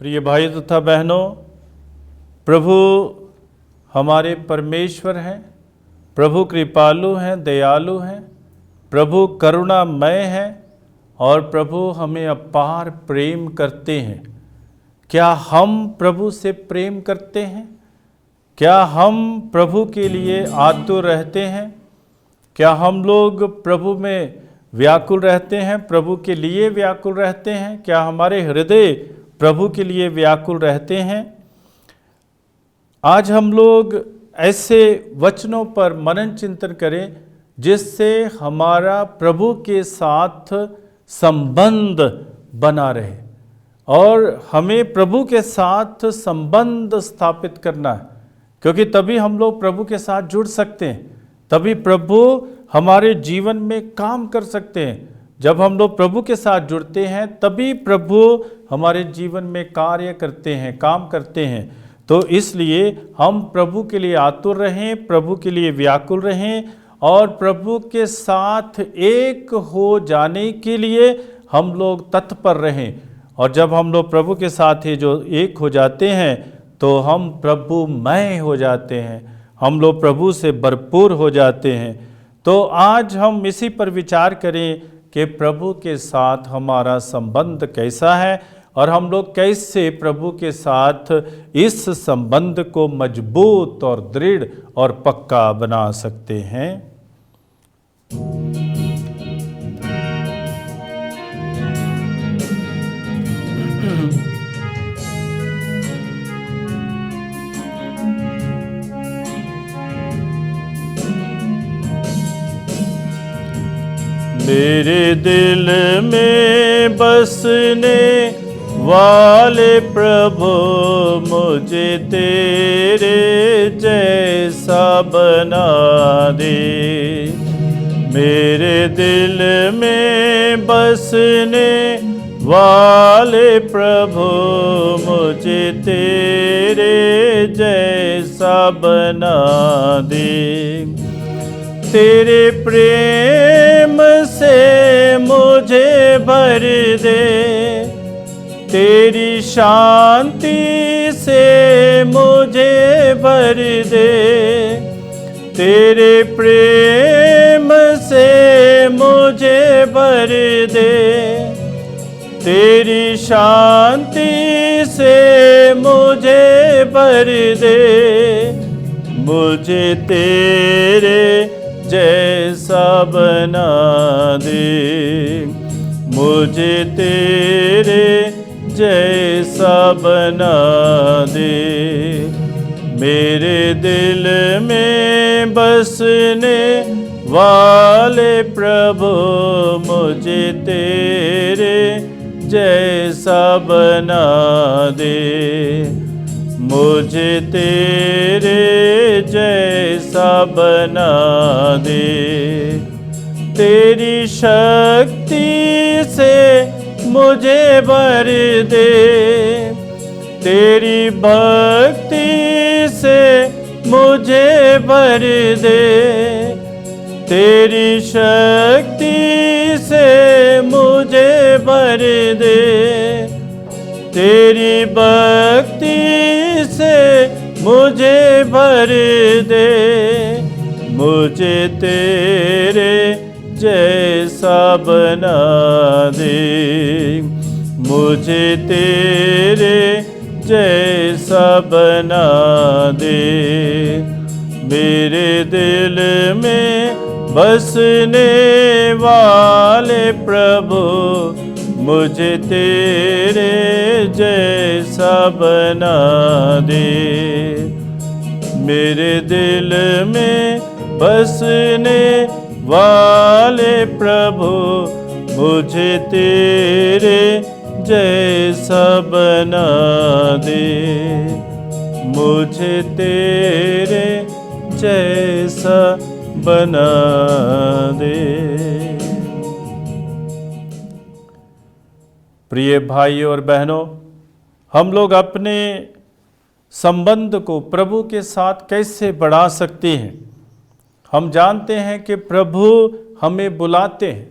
प्रिय भाई तथा बहनों, प्रभु हमारे परमेश्वर हैं, प्रभु कृपालु हैं, दयालु हैं, प्रभु करुणामय हैं और प्रभु हमें अपार प्रेम करते हैं। क्या हम प्रभु से प्रेम करते हैं? क्या हम प्रभु के लिए आतुर रहते हैं? क्या हम लोग प्रभु में व्याकुल रहते हैं, प्रभु के लिए व्याकुल रहते हैं? क्या हमारे हृदय प्रभु के लिए व्याकुल रहते हैं? आज हम लोग ऐसे वचनों पर मनन चिंतन करें जिससे हमारा प्रभु के साथ संबंध बना रहे और हमें प्रभु के साथ संबंध स्थापित करना है, क्योंकि तभी हम लोग प्रभु के साथ जुड़ सकते हैं, तभी प्रभु हमारे जीवन में काम कर सकते हैं। जब हम लोग प्रभु के साथ जुड़ते हैं तभी प्रभु हमारे जीवन में कार्य करते हैं, काम करते हैं। तो इसलिए हम प्रभु के लिए आतुर रहें, प्रभु के लिए व्याकुल रहें और प्रभु के साथ एक हो जाने के लिए हम लोग तत्पर रहें। और जब हम लोग प्रभु के साथ ही जो एक हो जाते हैं तो हम प्रभुमय हो जाते हैं, हम लोग प्रभु से भरपूर हो जाते हैं। तो आज हम इसी पर विचार करें कि प्रभु के साथ हमारा संबंध कैसा है और हम लोग कैसे प्रभु के साथ इस संबंध को मजबूत और दृढ़ और पक्का बना सकते हैं। मेरे दिल में बसने वाले प्रभु मुझे तेरे जैसा बना दे। मेरे दिल में बसने वाले प्रभु मुझे तेरे जैसा बना दे। तेरे प्रेम से मुझे भर दे, तेरी शांति से मुझे भर दे। तेरे प्रेम से मुझे भर दे, तेरी शांति से मुझे भर दे। मुझे तेरे जैसा बना दे, मुझे तेरे जैसा बना दे। मेरे दिल में बसने वाले प्रभु मुझे तेरे जैसा बना दे। मुझे तेरे जैसा बना दे। तेरी शक्ति से मुझे भर दे, तेरी भक्ति से मुझे भर दे। तेरी शक्ति से मुझे भर दे, तेरी भक्ति से मुझे भर दे। मुझे तेरे जैसा बना दे, मुझे तेरे जैसा बना दे। मेरे दिल में बसने वाले प्रभु मुझे तेरे जैसा बना दे। मेरे दिल में बसने वाले प्रभु मुझे तेरे जैसा बना दे। मुझे तेरे जैसा बना दे। प्रिय भाई और बहनों, हम लोग अपने संबंध को प्रभु के साथ कैसे बढ़ा सकते हैं? हम जानते हैं कि प्रभु हमें बुलाते हैं,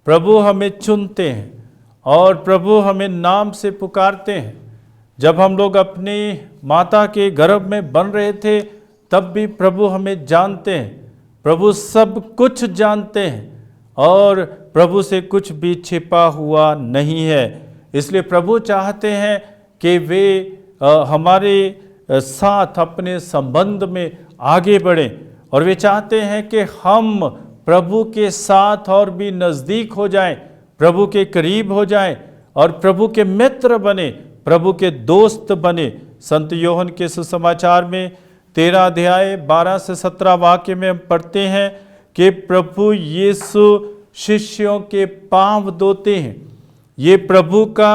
प्रभु हमें चुनते हैं और प्रभु हमें नाम से पुकारते हैं। जब हम लोग अपनी माता के गर्भ में बन रहे थे तब भी प्रभु हमें जानते हैं, प्रभु सब कुछ जानते हैं और प्रभु से कुछ भी छिपा हुआ नहीं है। इसलिए प्रभु चाहते हैं कि वे हमारे साथ अपने संबंध में आगे बढ़ें और वे चाहते हैं कि हम प्रभु के साथ और भी नज़दीक हो जाएं, प्रभु के करीब हो जाएं और प्रभु के मित्र बने, प्रभु के दोस्त बने। संत यूहन्ना के सुसमाचार में 13 अध्याय 12 से 17 वाक्य में हम पढ़ते हैं कि प्रभु यीशु शिष्यों के पांव धोते हैं। ये प्रभु का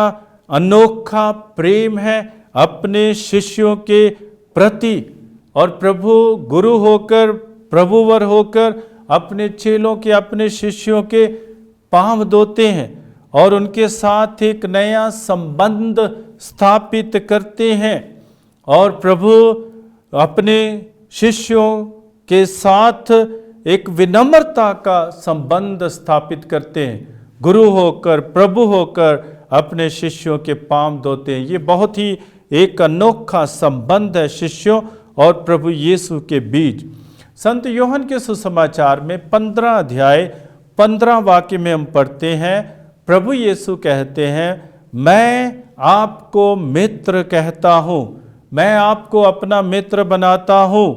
अनोखा प्रेम है अपने शिष्यों के प्रति और प्रभु गुरु होकर, प्रभुवर होकर अपने चेलों के, अपने शिष्यों के पांव धोते हैं और उनके साथ एक नया संबंध स्थापित करते हैं। और प्रभु अपने शिष्यों के साथ एक विनम्रता का संबंध स्थापित करते हैं। गुरु होकर, प्रभु होकर अपने शिष्यों के पांव धोते हैं। ये बहुत ही एक अनोखा संबंध है शिष्यों और प्रभु यीशु के बीच। संत यूहन्ना के सुसमाचार में 15 अध्याय 15 वाक्य में हम पढ़ते हैं, प्रभु यीशु कहते हैं, मैं आपको मित्र कहता हूँ, मैं आपको अपना मित्र बनाता हूँ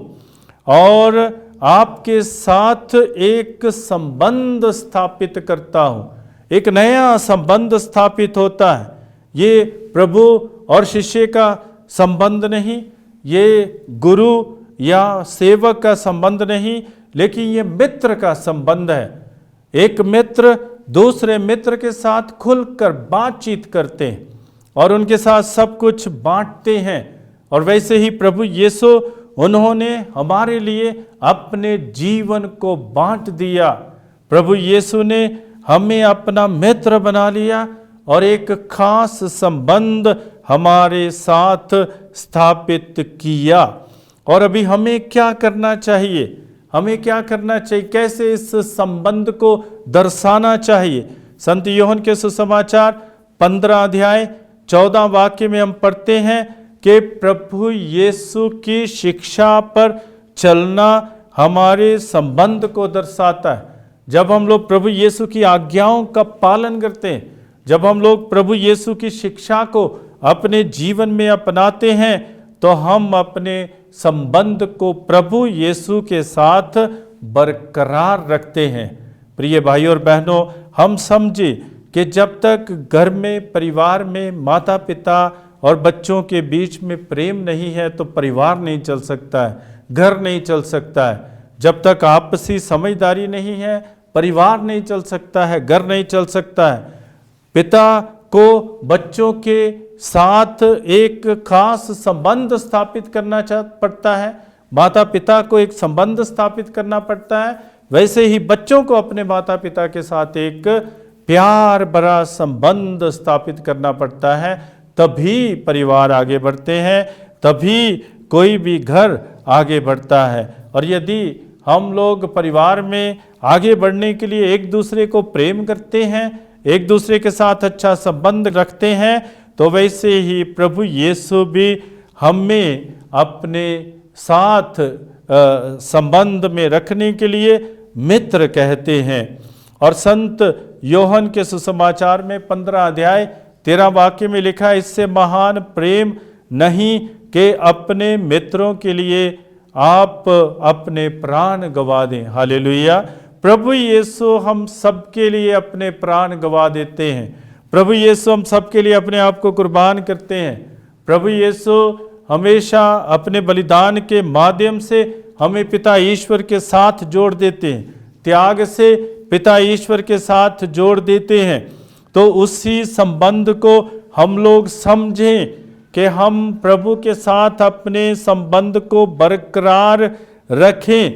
और आपके साथ एक संबंध स्थापित करता हूँ। एक नया संबंध स्थापित होता है। ये प्रभु और शिष्य का संबंध नहीं, ये गुरु या सेवक का संबंध नहीं, लेकिन ये मित्र का संबंध है। एक मित्र दूसरे मित्र के साथ खुलकर बातचीत करते हैं और उनके साथ सब कुछ बांटते हैं। और वैसे ही प्रभु यीशु, उन्होंने हमारे लिए अपने जीवन को बांट दिया। प्रभु यीशु ने हमें अपना मित्र बना लिया और एक खास संबंध हमारे साथ स्थापित किया। और अभी हमें क्या करना चाहिए, हमें क्या करना चाहिए, कैसे इस संबंध को दर्शाना चाहिए। संत यूहन्ना के सुसमाचार 15 अध्याय 14 वाक्य में हम पढ़ते हैं कि प्रभु यीशु की शिक्षा पर चलना हमारे संबंध को दर्शाता है। जब हम लोग प्रभु यीशु की आज्ञाओं का पालन करते हैं, जब हम लोग प्रभु यीशु की शिक्षा को अपने जीवन में अपनाते हैं, तो हम अपने संबंध को प्रभु यीशु के साथ बरकरार रखते हैं। प्रिय भाइयों और बहनों, हम समझे कि जब तक घर में, परिवार में माता पिता और बच्चों के बीच में प्रेम नहीं है तो परिवार नहीं चल सकता है, घर नहीं चल सकता है। जब तक आपसी समझदारी नहीं है, परिवार नहीं चल सकता है, घर नहीं चल सकता है। पिता को बच्चों के साथ एक खास संबंध स्थापित करना पड़ता है, माता पिता को एक संबंध स्थापित करना पड़ता है। वैसे ही बच्चों को अपने माता पिता के साथ एक प्यार भरा संबंध स्थापित करना पड़ता है, तभी परिवार आगे बढ़ते हैं, तभी कोई भी घर आगे बढ़ता है। और यदि हम लोग परिवार में आगे बढ़ने के लिए एक दूसरे को प्रेम करते हैं, एक दूसरे के साथ अच्छा संबंध रखते हैं, तो वैसे ही प्रभु यीशु भी हमें अपने साथ संबंध में रखने के लिए मित्र कहते हैं। और संत यूहन्ना के सुसमाचार में 15 अध्याय 13 वाक्य में लिखा है, इससे महान प्रेम नहीं कि अपने मित्रों के लिए आप अपने प्राण गवा दें। हालेलुया। प्रभु यीशु हम सबके लिए अपने प्राण गवा देते हैं। प्रभु यीशु हम सबके लिए अपने आप को कुर्बान करते हैं। प्रभु यीशु हमेशा अपने बलिदान के माध्यम से हमें पिता ईश्वर के साथ जोड़ देते हैं, त्याग से पिता ईश्वर के साथ जोड़ देते हैं। तो उसी संबंध को हम लोग समझें कि हम प्रभु के साथ अपने संबंध को बरकरार रखें।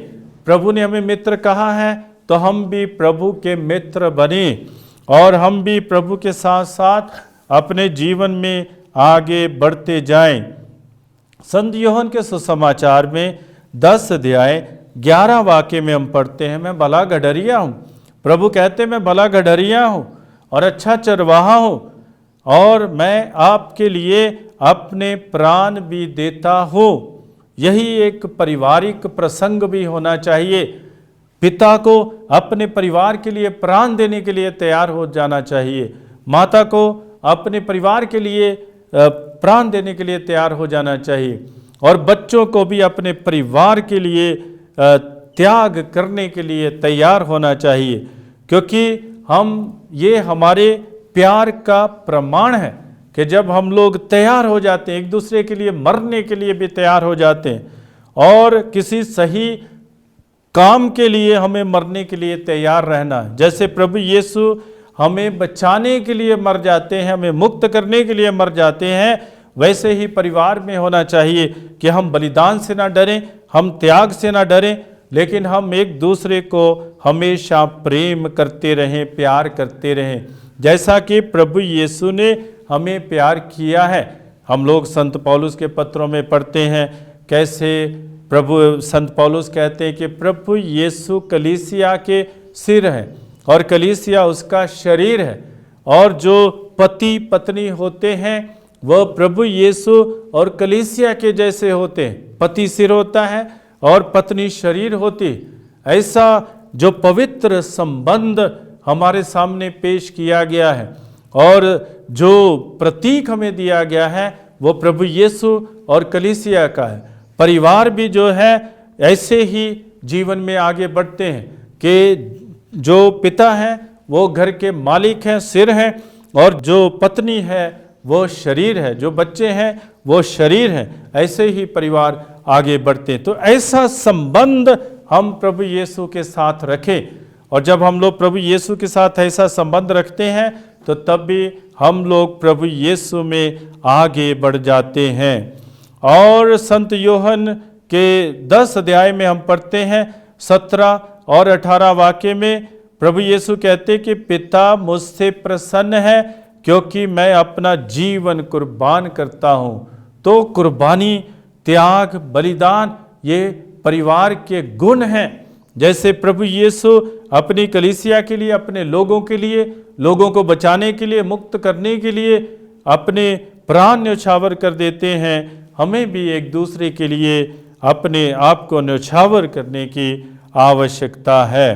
प्रभु ने हमें मित्र कहा है, तो हम भी प्रभु के मित्र बने और हम भी प्रभु के साथ साथ अपने जीवन में आगे बढ़ते जाएं। संत यूहन्ना के सुसमाचार में 10 अध्याय 11 वाक्य में हम पढ़ते हैं, मैं भला गडरिया हूँ। प्रभु कहते मैं भला गडरिया हूँ और अच्छा चरवाहा हूँ, और मैं आपके लिए अपने प्राण भी देता हो। यही एक पारिवारिक प्रसंग भी होना चाहिए। पिता को अपने परिवार के लिए प्राण देने के लिए तैयार हो जाना चाहिए, माता को अपने परिवार के लिए प्राण देने के लिए तैयार हो जाना चाहिए, और बच्चों को भी अपने परिवार के लिए त्याग करने के लिए तैयार होना चाहिए, क्योंकि ये हमारे प्यार का प्रमाण है कि जब हम लोग तैयार हो जाते हैं, एक दूसरे के लिए मरने के लिए भी तैयार हो जाते हैं, और किसी सही काम के लिए हमें मरने के लिए तैयार रहना है। जैसे प्रभु यीशु हमें बचाने के लिए मर जाते हैं, हमें मुक्त करने के लिए मर जाते हैं, वैसे ही परिवार में होना चाहिए कि हम बलिदान से ना डरें, हम त्याग से ना डरें, लेकिन हम एक दूसरे को हमेशा प्रेम करते रहें, प्यार करते रहें, जैसा कि प्रभु यीशु ने हमें प्यार किया है। हम लोग संत पौलुस के पत्रों में पढ़ते हैं कैसे संत पौलुस कहते हैं कि प्रभु यीशु कलीसिया के सिर है और कलीसिया उसका शरीर है, और जो पति पत्नी होते हैं वह प्रभु यीशु और कलीसिया के जैसे होते हैं। पति सिर होता है और पत्नी शरीर होती। ऐसा जो पवित्र संबंध हमारे सामने पेश किया गया है और जो प्रतीक हमें दिया गया है वो प्रभु यीशु और कलीसिया का है। परिवार भी जो है ऐसे ही जीवन में आगे बढ़ते हैं कि जो पिता है वो घर के मालिक हैं, सिर हैं, और जो पत्नी है वो शरीर है, जो बच्चे हैं वो शरीर हैं। ऐसे ही परिवार आगे बढ़ते हैं। तो ऐसा संबंध हम प्रभु यीशु के साथ रखें, और जब हम लोग प्रभु यीशु के साथ ऐसा संबंध रखते हैं तो तब भी हम लोग प्रभु यीशु में आगे बढ़ जाते हैं। और संत योहन के 10 अध्याय में हम पढ़ते हैं 17 और 18 वाक्य में प्रभु यीशु कहते कि पिता मुझसे प्रसन्न है क्योंकि मैं अपना जीवन कुर्बान करता हूँ। तो कुर्बानी, त्याग, बलिदान ये परिवार के गुण हैं। जैसे प्रभु यीशु अपनी कलीसिया के लिए, अपने लोगों के लिए, लोगों को बचाने के लिए, मुक्त करने के लिए अपने प्राण न्यौछावर कर देते हैं, हमें भी एक दूसरे के लिए अपने आप को न्यौछावर करने की आवश्यकता है।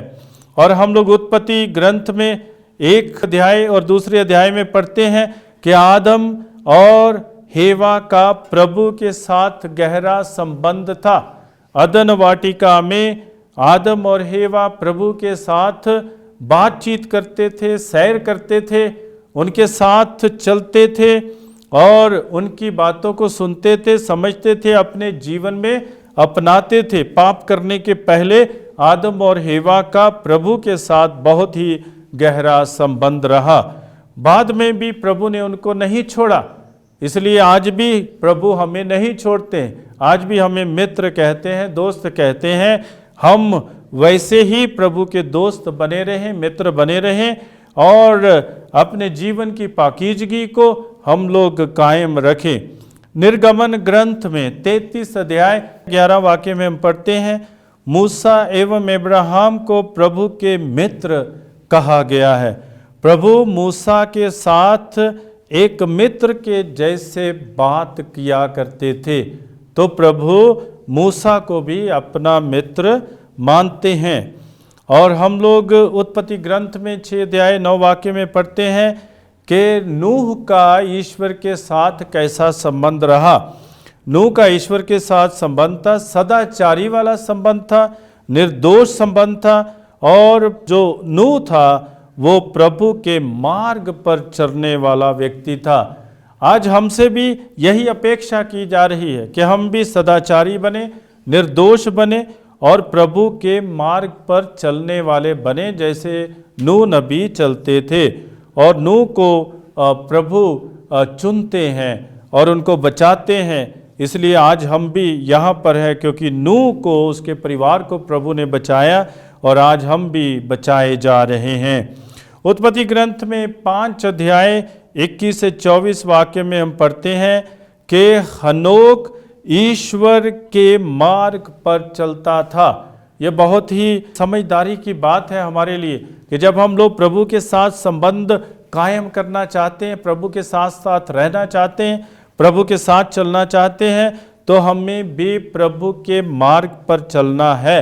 और हम लोग उत्पत्ति ग्रंथ में 1 अध्याय और दूसरे अध्याय में पढ़ते हैं कि आदम और हेवा का प्रभु के साथ गहरा संबंध था। अदन वाटिका में आदम और हेवा प्रभु के साथ बातचीत करते थे, सैर करते थे, उनके साथ चलते थे और उनकी बातों को सुनते थे, समझते थे, अपने जीवन में अपनाते थे। पाप करने के पहले आदम और हेवा का प्रभु के साथ बहुत ही गहरा संबंध रहा। बाद में भी प्रभु ने उनको नहीं छोड़ा, इसलिए आज भी प्रभु हमें नहीं छोड़ते। आज भी हमें मित्र कहते हैं, दोस्त कहते हैं। हम वैसे ही प्रभु के दोस्त बने रहें, मित्र बने रहें, और अपने जीवन की पाकीज़गी को हम लोग कायम रखें। निर्गमन ग्रंथ में 33 अध्याय 11 वाक्य में हम पढ़ते हैं, मूसा एवं अब्राहम को प्रभु के मित्र कहा गया है। प्रभु मूसा के साथ एक मित्र के जैसे बात किया करते थे, तो प्रभु मूसा को भी अपना मित्र मानते हैं। और हम लोग उत्पत्ति ग्रंथ में 6 अध्याय 9 वाक्य में पढ़ते हैं कि नूह का ईश्वर के साथ कैसा संबंध रहा। नूह का ईश्वर के साथ संबंध था, सदाचारी वाला संबंध था, निर्दोष संबंध था, और जो नूह था वो प्रभु के मार्ग पर चलने वाला व्यक्ति था। आज हमसे भी यही अपेक्षा की जा रही है कि हम भी सदाचारी बने, निर्दोष बने और प्रभु के मार्ग पर चलने वाले बने, जैसे नूह नबी चलते थे। और नूह को प्रभु चुनते हैं और उनको बचाते हैं। इसलिए आज हम भी यहाँ पर हैं क्योंकि नूह को, उसके परिवार को प्रभु ने बचाया, और आज हम भी बचाए जा रहे हैं। उत्पत्ति ग्रंथ में 5 अध्याय 21 से 24 वाक्य में हम पढ़ते हैं कि हनोक ईश्वर के मार्ग पर चलता था। यह बहुत ही समझदारी की बात है हमारे लिए कि जब हम लोग प्रभु के साथ संबंध कायम करना चाहते हैं, प्रभु के साथ साथ रहना चाहते हैं, प्रभु के साथ चलना चाहते हैं तो हमें भी प्रभु के मार्ग पर चलना है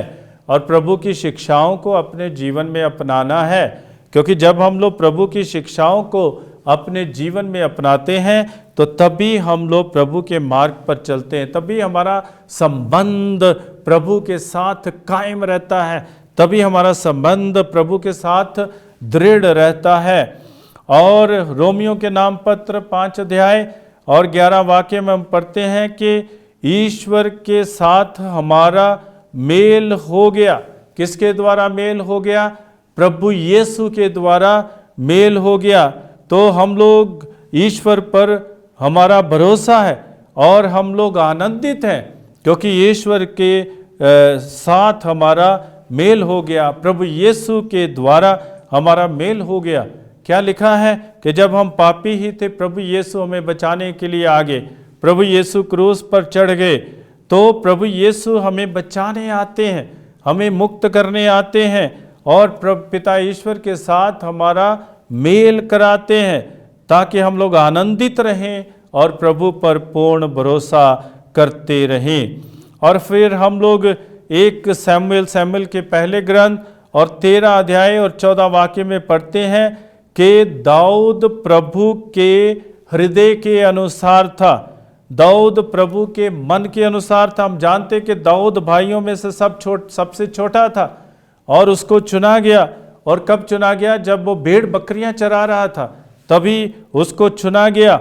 और प्रभु की शिक्षाओं को अपने जीवन में अपनाना है। क्योंकि जब हम लोग प्रभु की शिक्षाओं को अपने जीवन में अपनाते हैं तो तभी हम लोग प्रभु के मार्ग पर चलते हैं, तभी हमारा संबंध प्रभु के साथ कायम रहता है, तभी हमारा संबंध प्रभु के साथ दृढ़ रहता है। और रोमियो के नाम पत्र 5 अध्याय और 11 वाक्य में हम पढ़ते हैं कि ईश्वर के साथ हमारा मेल हो गया। किसके द्वारा मेल हो गया? प्रभु यीशु के द्वारा मेल हो गया। तो हम लोग ईश्वर पर हमारा भरोसा है और हम लोग आनंदित हैं क्योंकि ईश्वर के साथ हमारा मेल हो गया, प्रभु यीशु के द्वारा हमारा मेल हो गया। क्या लिखा है कि जब हम पापी ही थे प्रभु यीशु हमें बचाने के लिए आ गए, प्रभु यीशु क्रूस पर चढ़ गए, तो प्रभु यीशु हमें बचाने आते हैं, हमें मुक्त करने आते हैं और प्रभु पिता ईश्वर के साथ हमारा मेल कराते हैं ताकि हम लोग आनंदित रहें और प्रभु पर पूर्ण भरोसा करते रहें। और फिर हम लोग एक सैमुएल के पहले ग्रंथ और 13 अध्याय और 14 वाक्य में पढ़ते हैं कि दाऊद प्रभु के हृदय के अनुसार था, दाऊद प्रभु के मन के अनुसार था। हम जानते कि दाऊद भाइयों में से सबसे छोटा था और उसको चुना गया। और कब चुना गया? जब वो भेड़ बकरियां चरा रहा था तभी उसको चुना गया,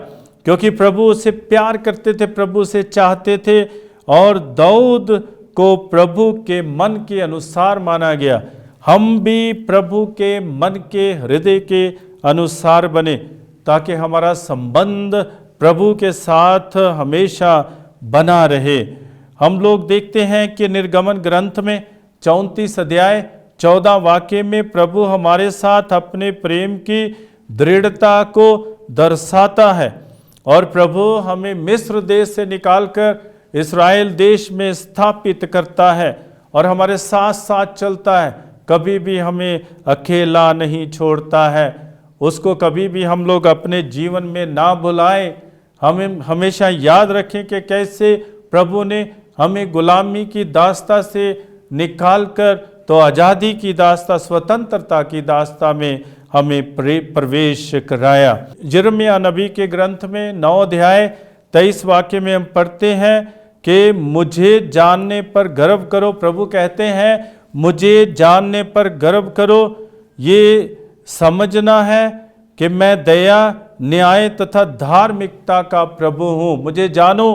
क्योंकि प्रभु उसे प्यार करते थे, प्रभु उसे चाहते थे और दाऊद को प्रभु के मन के अनुसार माना गया। हम भी प्रभु के मन के हृदय के अनुसार बने ताकि हमारा संबंध प्रभु के साथ हमेशा बना रहे। हम लोग देखते हैं कि निर्गमन ग्रंथ में 34 अध्याय 14 वाक्य में प्रभु हमारे साथ अपने प्रेम की दृढ़ता को दर्शाता है और प्रभु हमें मिस्र देश से निकालकर इस्राएल देश में स्थापित करता है और हमारे साथ साथ चलता है, कभी भी हमें अकेला नहीं छोड़ता है। उसको कभी भी हम लोग अपने जीवन में ना भुलाएं। हमें हमेशा याद रखें कि कैसे प्रभु ने हमें गुलामी की दास्ता से निकालकर तो आज़ादी की दास्ता, स्वतंत्रता की दास्ता में हमें प्रवेश कराया। यिर्मयाह नबी के ग्रंथ में 9 अध्याय 23 वाक्य में हम पढ़ते हैं कि मुझे जानने पर गर्व करो। प्रभु कहते हैं मुझे जानने पर गर्व करो, ये समझना है कि मैं दया, न्याय तथा धार्मिकता का प्रभु हूँ। मुझे जानो,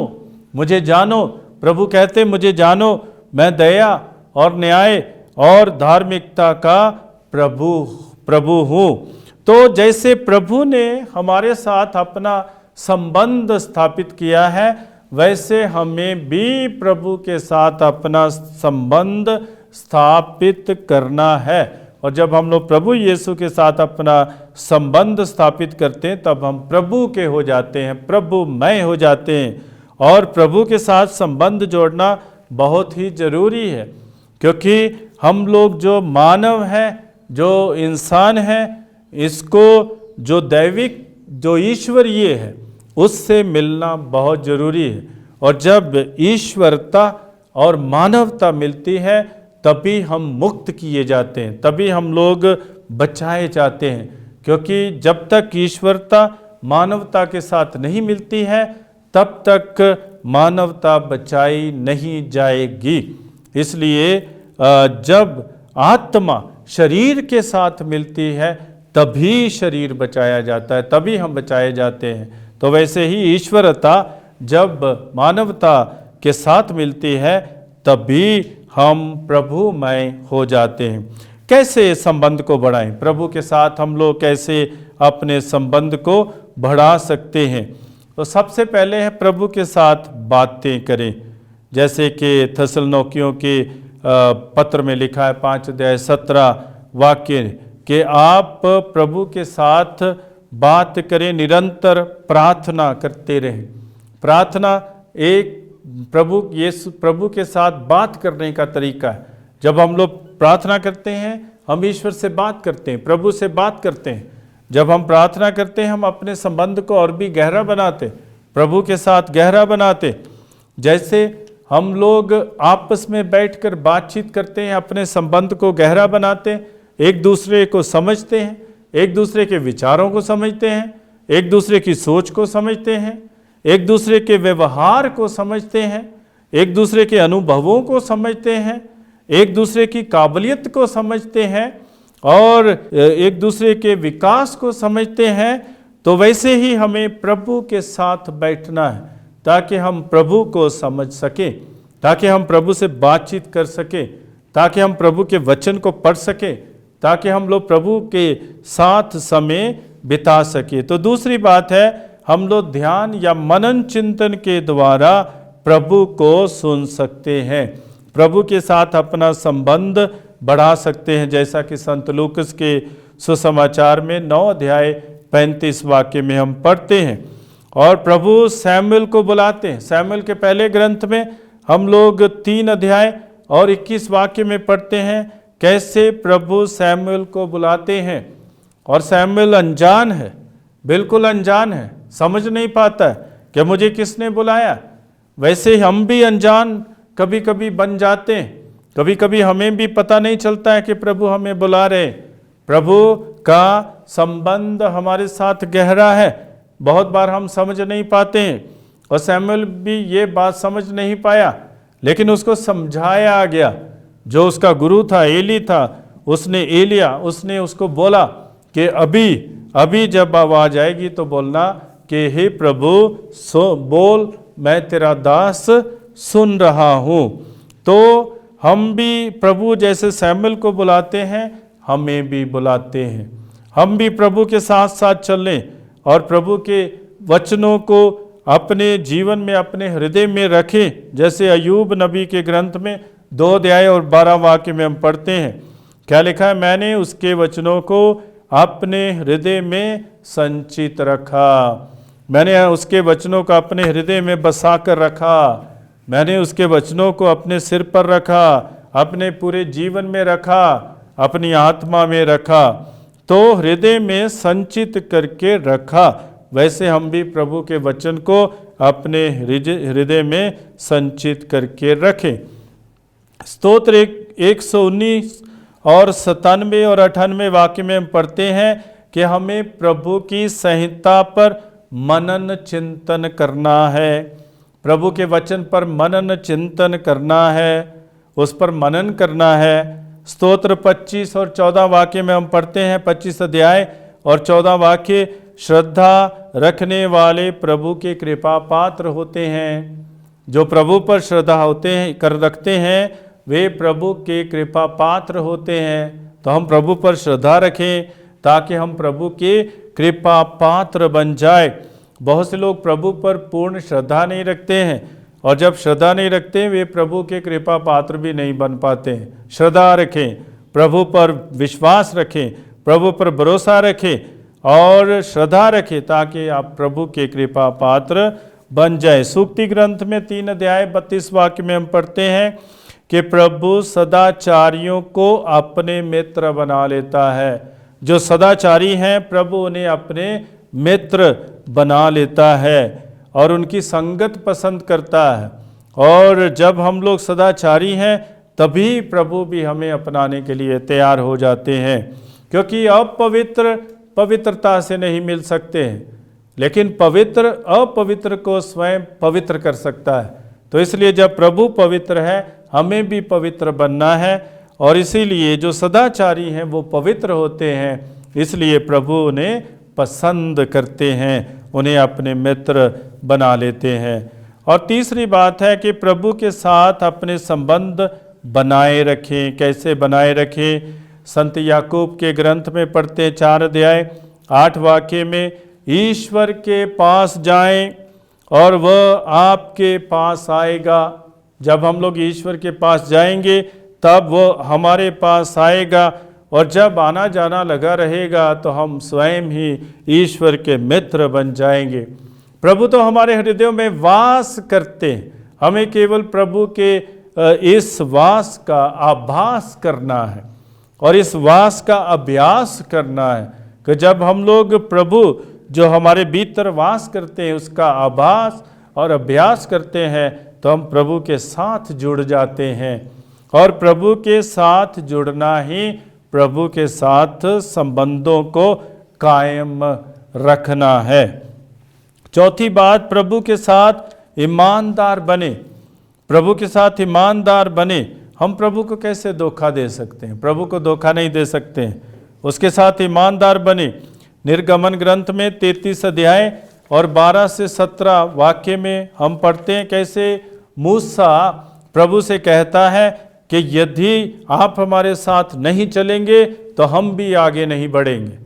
मुझे जानो। प्रभु कहते मुझे जानो, मैं दया और न्याय और धार्मिकता का प्रभु हूँ। तो जैसे प्रभु ने हमारे साथ अपना संबंध स्थापित किया है, वैसे हमें भी प्रभु के साथ अपना संबंध स्थापित करना है। और जब हम लोग प्रभु यीशु के साथ अपना संबंध स्थापित करते हैं तब हम प्रभु के हो जाते हैं, प्रभुमय हो जाते हैं। और प्रभु के साथ संबंध जोड़ना बहुत ही जरूरी है, क्योंकि हम लोग जो मानव हैं, जो इंसान हैं, इसको जो दैविक, जो ईश्वरीय है, उससे मिलना बहुत जरूरी है। और जब ईश्वरता और मानवता मिलती है तभी हम मुक्त किए जाते हैं, तभी हम लोग बचाए जाते हैं। क्योंकि जब तक ईश्वरता मानवता के साथ नहीं मिलती है तब तक मानवता बचाई नहीं जाएगी। इसलिए जब आत्मा शरीर के साथ मिलती है तभी शरीर बचाया जाता है, तभी हम बचाए जाते हैं। तो वैसे ही ईश्वरता जब मानवता के साथ मिलती है तभी हम प्रभुमय हो जाते हैं। कैसे संबंध को बढ़ाएं? प्रभु के साथ हम लोग कैसे अपने संबंध को बढ़ा सकते हैं? तो सबसे पहले है प्रभु के साथ बातें करें। जैसे कि थेसलुनीकियों के पत्र में लिखा है 5 अध्याय 17 वाक्य कि आप प्रभु के साथ बात करें, निरंतर प्रार्थना करते रहें। प्रार्थना एक प्रभु के साथ बात करने का तरीका है। जब हम लोग प्रार्थना करते हैं हम ईश्वर से बात करते हैं, प्रभु से बात करते हैं। जब हम प्रार्थना करते हैं हम अपने संबंध को और भी गहरा बनाते हैं। प्रभु के साथ गहरा बनाते। जैसे हम लोग आपस में बैठकर बातचीत करते हैं, अपने संबंध को गहरा बनाते हैं, एक दूसरे को समझते हैं, एक दूसरे के विचारों को समझते हैं, एक दूसरे की सोच को समझते हैं, एक दूसरे के व्यवहार को समझते हैं, एक दूसरे के अनुभवों को समझते हैं, एक दूसरे की काबिलियत को समझते हैं और एक दूसरे के विकास को समझते हैं। तो वैसे ही हमें प्रभु के साथ बैठना है ताकि हम प्रभु को समझ सकें, ताकि हम प्रभु से बातचीत कर सकें, ताकि हम प्रभु के वचन को पढ़ सकें, ताकि हम लोग प्रभु के साथ समय बिता सकें। तो दूसरी बात है, हम लोग ध्यान या मनन चिंतन के द्वारा प्रभु को सुन सकते हैं, प्रभु के साथ अपना संबंध बढ़ा सकते हैं। जैसा कि संत लूकस के सुसमाचार में 9 अध्याय 35 वाक्य में हम पढ़ते हैं। और प्रभु सैमुएल को बुलाते हैं। सैमुएल के पहले ग्रंथ में हम लोग 3 अध्याय और 21 वाक्य में पढ़ते हैं कैसे प्रभु सैमुएल को बुलाते हैं। और सैमुएल अनजान है, बिल्कुल अनजान है, समझ नहीं पाता है कि मुझे किसने बुलाया। वैसे हम भी अनजान कभी कभी बन जाते हैं, कभी कभी हमें भी पता नहीं चलता है कि प्रभु हमें बुला रहे। प्रभु का संबंध हमारे साथ गहरा है, बहुत बार हम समझ नहीं पाते हैं। और सैमुएल भी ये बात समझ नहीं पाया, लेकिन उसको समझाया गया। जो उसका गुरु था, एली था, उसने उसको बोला कि अभी जब आवाज आएगी तो बोलना कि हे प्रभु बोल, मैं तेरा दास सुन रहा हूँ। तो हम भी प्रभु जैसे सैमुएल को बुलाते हैं, हमें भी बुलाते हैं। हम भी प्रभु के साथ साथ चलें और प्रभु के वचनों को अपने जीवन में, अपने हृदय में रखें। जैसे अय्यूब नबी के ग्रंथ में 2 अध्याय और 12 वाक्य में हम पढ़ते हैं, क्या लिखा है, मैंने उसके वचनों को अपने हृदय में संचित रखा, मैंने उसके वचनों को अपने हृदय में बसा कर रखा, मैंने उसके वचनों को अपने सिर पर रखा, अपने पूरे जीवन में रखा, अपनी आत्मा में रखा। तो हृदय में संचित करके रखा। वैसे हम भी प्रभु के वचन को अपने हृदय में संचित करके रखें। स्तोत्र 119 और 97 और 98 वाक्य में हम पढ़ते हैं कि हमें प्रभु की संहिता पर मनन चिंतन करना है, प्रभु के वचन पर मनन चिंतन करना है, उस पर मनन करना है। स्तोत्र 25 और 14 वाक्य में हम पढ़ते हैं, 25 अध्याय और 14 वाक्य, श्रद्धा रखने वाले प्रभु के कृपा पात्र होते हैं। जो प्रभु पर श्रद्धा रखते हैं वे प्रभु के कृपा पात्र होते हैं। तो हम प्रभु पर श्रद्धा रखें ताकि हम प्रभु के कृपा पात्र बन जाए। बहुत से लोग प्रभु पर पूर्ण श्रद्धा नहीं रखते हैं, और जब श्रद्धा नहीं रखते वे प्रभु के कृपा पात्र भी नहीं बन पाते हैं। श्रद्धा रखें, प्रभु पर विश्वास रखें, प्रभु पर भरोसा रखें और श्रद्धा रखें ताकि आप प्रभु के कृपा पात्र बन जाए। सूक्ति ग्रंथ में 3 अध्याय 32 वाक्य में हम पढ़ते हैं कि प्रभु सदाचारियों को अपने मित्र बना लेता है। जो सदाचारी हैं प्रभु उन्हें अपने मित्र बना लेता है और उनकी संगत पसंद करता है। और जब हम लोग सदाचारी हैं तभी प्रभु भी हमें अपनाने के लिए तैयार हो जाते हैं, क्योंकि अपवित्र पवित्रता से नहीं मिल सकते हैं, लेकिन पवित्र अपवित्र को स्वयं पवित्र कर सकता है। तो इसलिए जब प्रभु पवित्र है हमें भी पवित्र बनना है, और इसीलिए जो सदाचारी हैं वो पवित्र होते हैं, इसलिए प्रभु उन्हें पसंद करते हैं, उन्हें अपने मित्र बना लेते हैं। और तीसरी बात है कि प्रभु के साथ अपने संबंध बनाए रखें। कैसे बनाए रखें? संत याकूब के ग्रंथ में पढ़ते हैं 4 अध्याय 8 वाक्य में, ईश्वर के पास जाएं और वह आपके पास आएगा। जब हम लोग ईश्वर के पास जाएंगे तब वो हमारे पास आएगा, और जब आना जाना लगा रहेगा तो हम स्वयं ही ईश्वर के मित्र बन जाएंगे। प्रभु तो हमारे हृदयों में वास करते हैं, हमें केवल प्रभु के इस वास का आभास करना है और इस वास का अभ्यास करना है कि जब हम लोग प्रभु जो हमारे भीतर वास करते हैं उसका आभास और अभ्यास करते हैं तो हम प्रभु के साथ जुड़ जाते हैं। और प्रभु के साथ जुड़ना ही प्रभु के साथ संबंधों को कायम रखना है। चौथी बात, प्रभु के साथ ईमानदार बने। प्रभु के साथ ईमानदार बने। हम प्रभु को कैसे धोखा दे सकते हैं? प्रभु को धोखा नहीं दे सकते हैं। उसके साथ ईमानदार बने। निर्गमन ग्रंथ में 33 अध्याय और 12 से 17 वाक्य में हम पढ़ते हैं कैसे मूसा प्रभु से कहता है कि यदि आप हमारे साथ नहीं चलेंगे तो हम भी आगे नहीं बढ़ेंगे।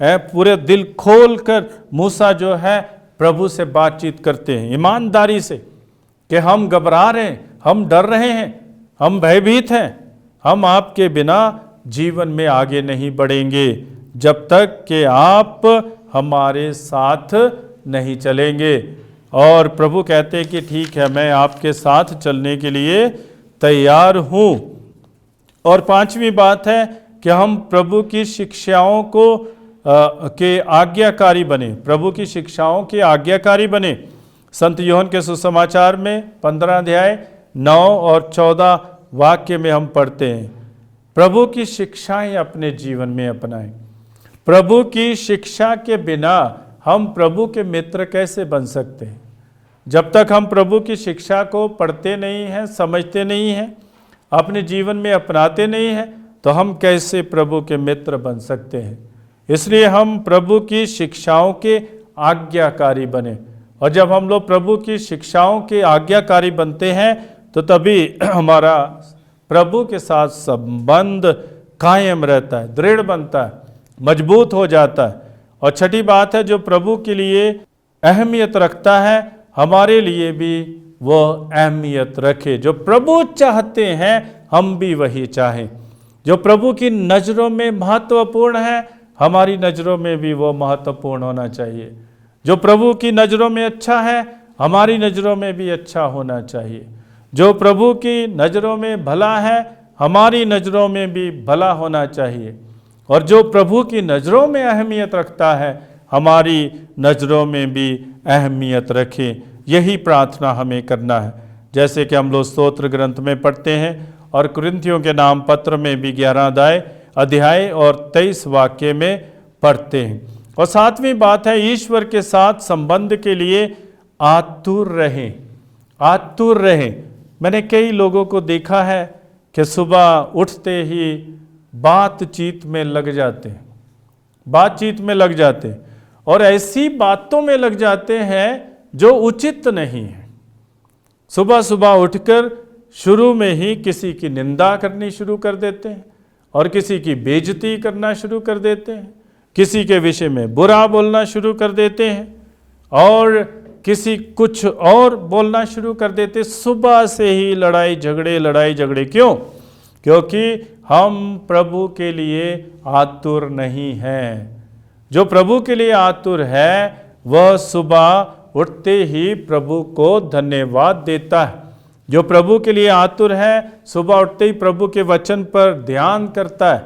पूरे दिल खोल कर मूसा जो है प्रभु से बातचीत करते हैं ईमानदारी से कि हम घबरा रहे हैं, हम डर रहे हैं, हम भयभीत हैं, हम आपके बिना जीवन में आगे नहीं बढ़ेंगे जब तक कि आप हमारे साथ नहीं चलेंगे। और प्रभु कहते हैं कि ठीक है, मैं आपके साथ चलने के लिए तैयार हूँ। और पांचवी बात है कि हम प्रभु की शिक्षाओं को के आज्ञाकारी बने। प्रभु की शिक्षाओं के आज्ञाकारी बने। संत यूहन्ना के सुसमाचार में 15 अध्याय 9 और 14 वाक्य में हम पढ़ते हैं, प्रभु की शिक्षाएं अपने जीवन में अपनाएं। प्रभु की शिक्षा के बिना हम प्रभु के मित्र कैसे बन सकते हैं? जब तक हम प्रभु की शिक्षा को पढ़ते नहीं हैं, समझते नहीं हैं, अपने जीवन में अपनाते नहीं हैं, तो हम कैसे प्रभु के मित्र बन सकते हैं? इसलिए हम प्रभु की शिक्षाओं के आज्ञाकारी बने। और जब हम लोग प्रभु की शिक्षाओं के आज्ञाकारी बनते हैं तो तभी हमारा प्रभु के साथ संबंध कायम रहता है, दृढ़ बनता है, मजबूत हो जाता है। और छठी बात है, जो प्रभु के लिए अहमियत रखता है हमारे लिए भी वो अहमियत रखे। जो प्रभु चाहते हैं हम भी वही चाहें। जो प्रभु की नज़रों में महत्वपूर्ण है हमारी नज़रों में भी वो महत्वपूर्ण होना चाहिए। जो प्रभु की नज़रों में अच्छा है हमारी नज़रों में भी अच्छा होना चाहिए। जो प्रभु की नज़रों में भला है हमारी नज़रों में भी भला होना चाहिए। और जो प्रभु की नज़रों में अहमियत रखता है हमारी नज़रों में भी अहमियत रखे। यही प्रार्थना हमें करना है, जैसे कि हम लोग स्तोत्र ग्रंथ में पढ़ते हैं और कुरिन्थियों के नाम पत्र में भी 11 अध्याय और 23 वाक्य में पढ़ते हैं। और सातवीं बात है, ईश्वर के साथ संबंध के लिए आतुर रहें। आतुर रहें। मैंने कई लोगों को देखा है कि सुबह उठते ही बातचीत में लग जाते हैं, बातचीत में लग जाते हैं और ऐसी बातों में लग जाते हैं जो उचित नहीं है। सुबह सुबह उठकर शुरू में ही किसी की निंदा करनी शुरू कर देते हैं और किसी की बेइज्जती करना शुरू कर देते हैं, किसी के विषय में बुरा बोलना शुरू कर देते हैं और किसी कुछ और बोलना शुरू कर देते। सुबह से ही लड़ाई झगड़े। क्यों? क्योंकि हम प्रभु के लिए आतुर नहीं हैं। जो प्रभु के लिए आतुर है वह सुबह उठते ही प्रभु को धन्यवाद देता है। जो प्रभु के लिए आतुर है सुबह उठते ही प्रभु के वचन पर ध्यान करता है।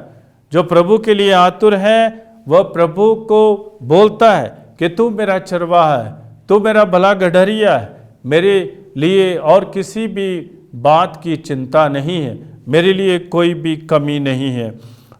जो प्रभु के लिए आतुर है वह प्रभु को बोलता है कि तू मेरा चरवाहा है, तू मेरा भला गडरिया है, मेरे लिए और किसी भी बात की चिंता नहीं है, मेरे लिए कोई भी कमी नहीं है।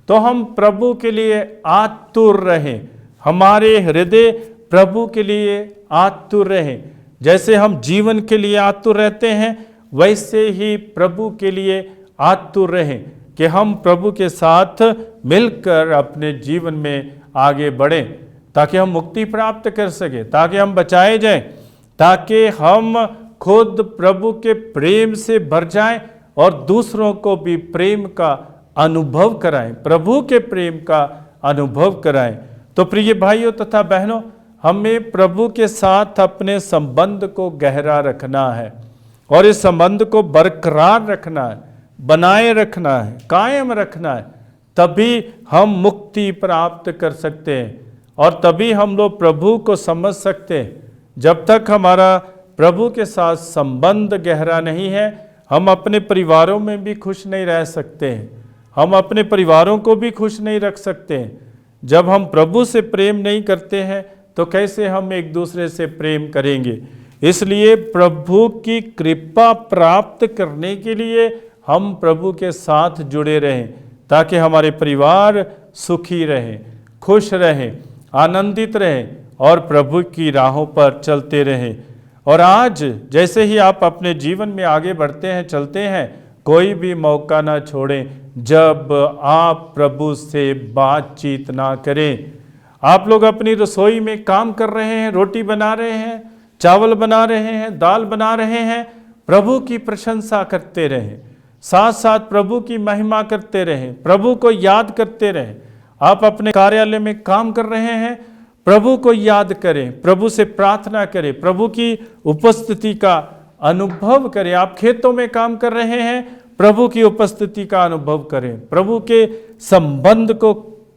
तो हम प्रभु के लिए आतुर रहें, हमारे हृदय प्रभु के लिए आतुर रहें। जैसे हम जीवन के लिए आतुर रहते हैं वैसे ही प्रभु के लिए आतुर रहें कि हम प्रभु के साथ मिलकर अपने जीवन में आगे बढ़ें, ताकि हम मुक्ति प्राप्त कर सकें, ताकि हम बचाए जाएं, ताकि हम खुद प्रभु के प्रेम से भर जाएं और दूसरों को भी प्रेम का अनुभव कराएं, प्रभु के प्रेम का अनुभव कराएं। तो प्रिय भाइयों तथा बहनों, हमें प्रभु के साथ अपने संबंध को गहरा रखना है और इस संबंध को बरकरार रखना है, बनाए रखना है, कायम रखना है। तभी हम मुक्ति प्राप्त कर सकते हैं और तभी हम लोग प्रभु को समझ सकते हैं। जब तक हमारा प्रभु के साथ संबंध गहरा नहीं है हम अपने परिवारों में भी खुश नहीं रह सकते हैं, हम अपने परिवारों को भी खुश नहीं रख सकते हैं। जब हम प्रभु से प्रेम नहीं करते हैं तो कैसे हम एक दूसरे से प्रेम करेंगे। इसलिए प्रभु की कृपा प्राप्त करने के लिए हम प्रभु के साथ जुड़े रहें, ताकि हमारे परिवार सुखी रहें, खुश रहें, आनंदित रहें और प्रभु की राहों पर चलते रहें। और आज जैसे ही आप अपने जीवन में आगे बढ़ते हैं, चलते हैं, कोई भी मौका ना छोड़ें जब आप प्रभु से बातचीत ना करें। आप लोग अपनी रसोई में काम कर रहे हैं, रोटी बना रहे हैं, चावल बना रहे हैं, दाल बना रहे हैं, प्रभु की प्रशंसा करते रहें, साथ साथ प्रभु की महिमा करते रहें, प्रभु को याद करते रहें। आप अपने कार्यालय में काम कर रहे हैं, प्रभु को याद करें, प्रभु से प्रार्थना करें, प्रभु की उपस्थिति का अनुभव करें। आप खेतों में काम कर रहे हैं, प्रभु की उपस्थिति का अनुभव करें, प्रभु के संबंध को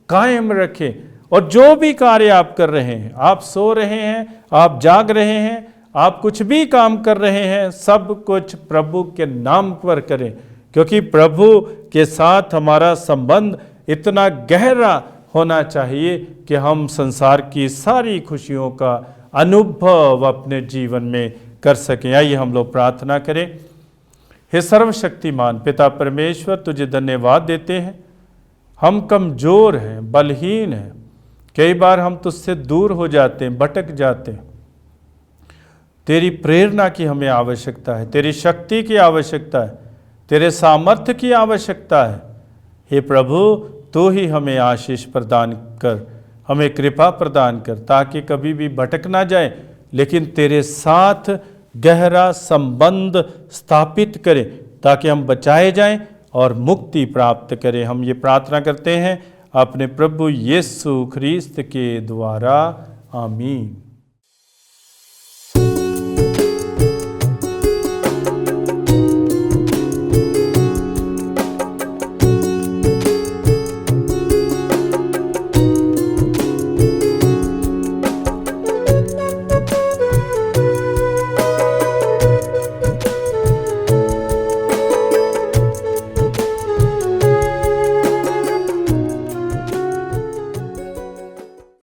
कायम रखें। और जो भी कार्य आप कर रहे हैं, आप सो रहे हैं, आप जाग रहे हैं, आप कुछ भी काम कर रहे हैं, सब कुछ प्रभु के नाम पर करें, क्योंकि प्रभु के साथ हमारा संबंध इतना गहरा होना चाहिए कि हम संसार की सारी खुशियों का अनुभव अपने जीवन में कर सकें। आइए हम लोग प्रार्थना करें। हे सर्वशक्तिमान पिता परमेश्वर, तुझे धन्यवाद देते हैं। हम कमज़ोर हैं, बलहीन हैं, कई बार हम तुझसे दूर हो जाते हैं, भटक जाते हैं। तेरी प्रेरणा की हमें आवश्यकता है, तेरी शक्ति की आवश्यकता है, तेरे सामर्थ्य की आवश्यकता है। हे प्रभु, तू ही हमें आशीष प्रदान कर, हमें कृपा प्रदान कर, ताकि कभी भी भटक ना जाए, लेकिन तेरे साथ गहरा संबंध स्थापित करें, ताकि हम बचाए जाएं और मुक्ति प्राप्त करें। हम ये प्रार्थना करते हैं अपने प्रभु यीशु ख्रीस्त के द्वारा, आमीन।